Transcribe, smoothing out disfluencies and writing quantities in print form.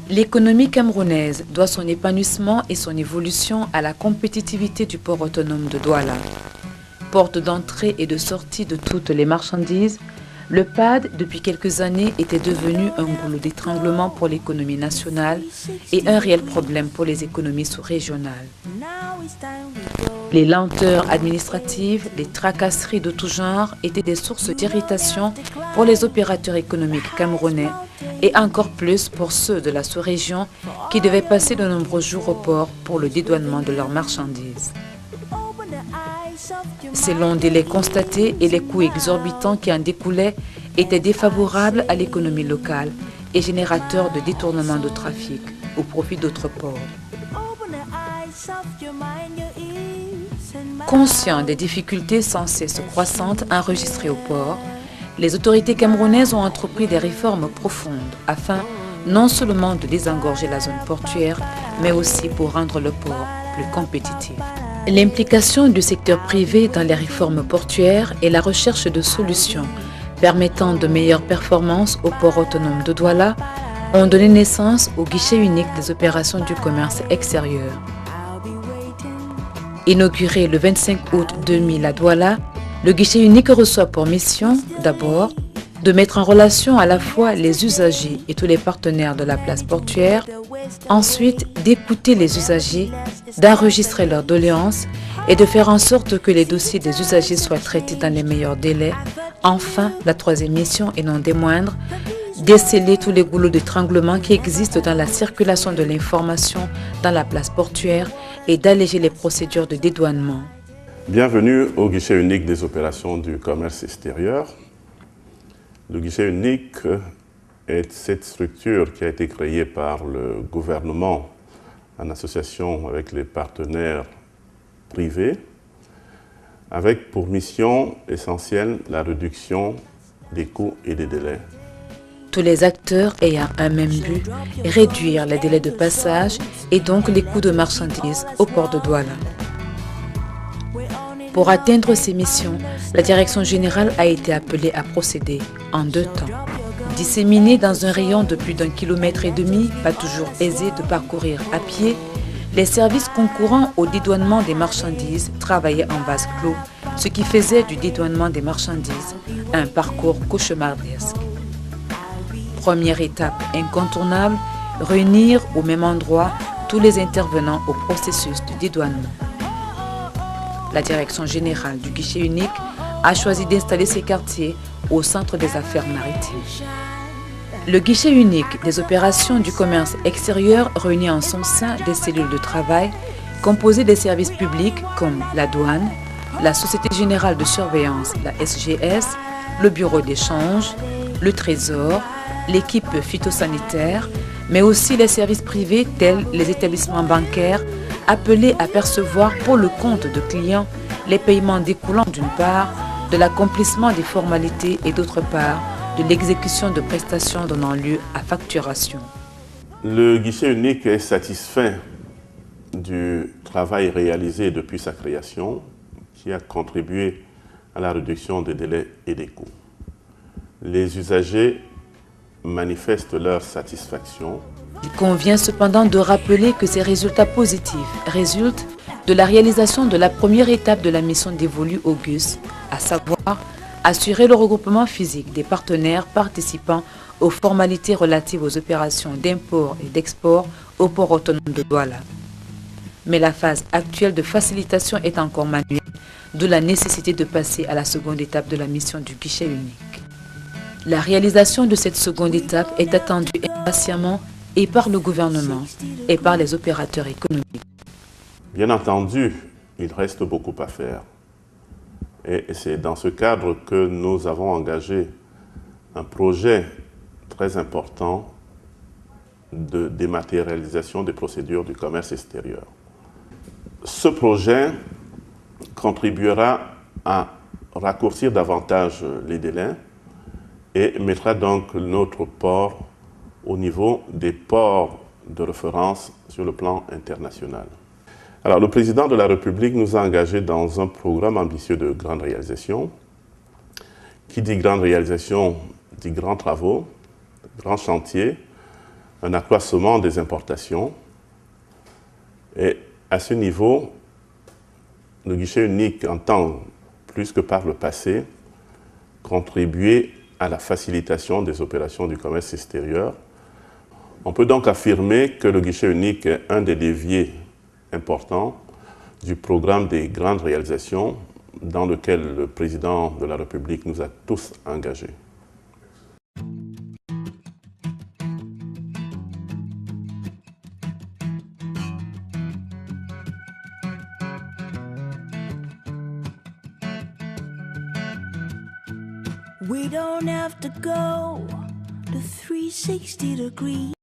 L'économie camerounaise doit son épanouissement et son évolution à la compétitivité du port autonome de Douala. Porte d'entrée et de sortie de toutes les marchandises, le PAD, depuis quelques années, était devenu un goulot d'étranglement pour l'économie nationale et un réel problème pour les économies sous-régionales. Les lenteurs administratives, les tracasseries de tout genre étaient des sources d'irritation pour les opérateurs économiques camerounais et encore plus pour ceux de la sous-région qui devaient passer de nombreux jours au port pour le dédouanement de leurs marchandises. Ces longs délais constatés et les coûts exorbitants qui en découlaient étaient défavorables à l'économie locale et générateurs de détournement de trafic au profit d'autres ports. Conscients des difficultés sans cesse croissantes enregistrées au port, les autorités camerounaises ont entrepris des réformes profondes afin non seulement de désengorger la zone portuaire, mais aussi pour rendre le port plus compétitif. L'implication du secteur privé dans les réformes portuaires et la recherche de solutions permettant de meilleures performances au port autonome de Douala ont donné naissance au guichet unique des opérations du commerce extérieur. Inauguré le 25 août 2000 à Douala, le guichet unique reçoit pour mission, d'abord, de mettre en relation à la fois les usagers et tous les partenaires de la place portuaire, ensuite d'écouter les usagers, d'enregistrer leurs doléances et de faire en sorte que les dossiers des usagers soient traités dans les meilleurs délais. Enfin, la troisième mission, et non des moindres, déceler tous les goulots d'étranglement qui existent dans la circulation de l'information dans la place portuaire et d'alléger les procédures de dédouanement. Bienvenue au guichet unique des opérations du commerce extérieur. Le guichet unique est cette structure qui a été créée par le gouvernement en association avec les partenaires privés, avec pour mission essentielle la réduction des coûts et des délais. Tous les acteurs ayant un même but, réduire les délais de passage et donc les coûts de marchandises au port de Douala. Pour atteindre ces missions, la direction générale a été appelée à procéder en 2 temps. Disséminés dans un rayon de plus d'1,5 km, pas toujours aisé de parcourir à pied, les services concourant au dédouanement des marchandises travaillaient en vase clos, ce qui faisait du dédouanement des marchandises un parcours cauchemardesque. Première étape incontournable, réunir au même endroit tous les intervenants au processus de dédouanement. La direction générale du guichet unique a choisi d'installer ses quartiers au centre des affaires maritimes. Le guichet unique des opérations du commerce extérieur réunit en son sein des cellules de travail composées des services publics comme la douane, la Société Générale de Surveillance, la SGS, le Bureau d'échange, le Trésor, l'équipe phytosanitaire, mais aussi les services privés tels les établissements bancaires appelés à percevoir pour le compte de clients les paiements découlant d'une part de l'accomplissement des formalités et d'autre part de l'exécution de prestations donnant lieu à facturation. Le guichet unique est satisfait du travail réalisé depuis sa création qui a contribué à la réduction des délais et des coûts. Les usagers manifestent leur satisfaction. Il convient cependant de rappeler que ces résultats positifs résultent de la réalisation de la première étape de la mission dévolue au GUS, à savoir assurer le regroupement physique des partenaires participant aux formalités relatives aux opérations d'import et d'export au port autonome de Douala. Mais la phase actuelle de facilitation est encore manuelle, d'où la nécessité de passer à la seconde étape de la mission du guichet unique. La réalisation de cette seconde étape est attendue impatiemment et par le gouvernement et par les opérateurs économiques. Bien entendu, il reste beaucoup à faire. Et c'est dans ce cadre que nous avons engagé un projet très important de dématérialisation des procédures du commerce extérieur. Ce projet contribuera à raccourcir davantage les délais et mettra donc notre port au niveau des ports de référence sur le plan international. Alors, le président de la République nous a engagés dans un programme ambitieux de grande réalisation. Qui dit grande réalisation dit grands travaux, grands chantiers, un accroissement des importations. Et à ce niveau, le guichet unique entend, plus que par le passé, contribuer à la facilitation des opérations du commerce extérieur. On peut donc affirmer que le guichet unique est un des leviers importants du programme des grandes réalisations dans lequel le président de la République nous a tous engagés. We don't have to go to 360 degrees.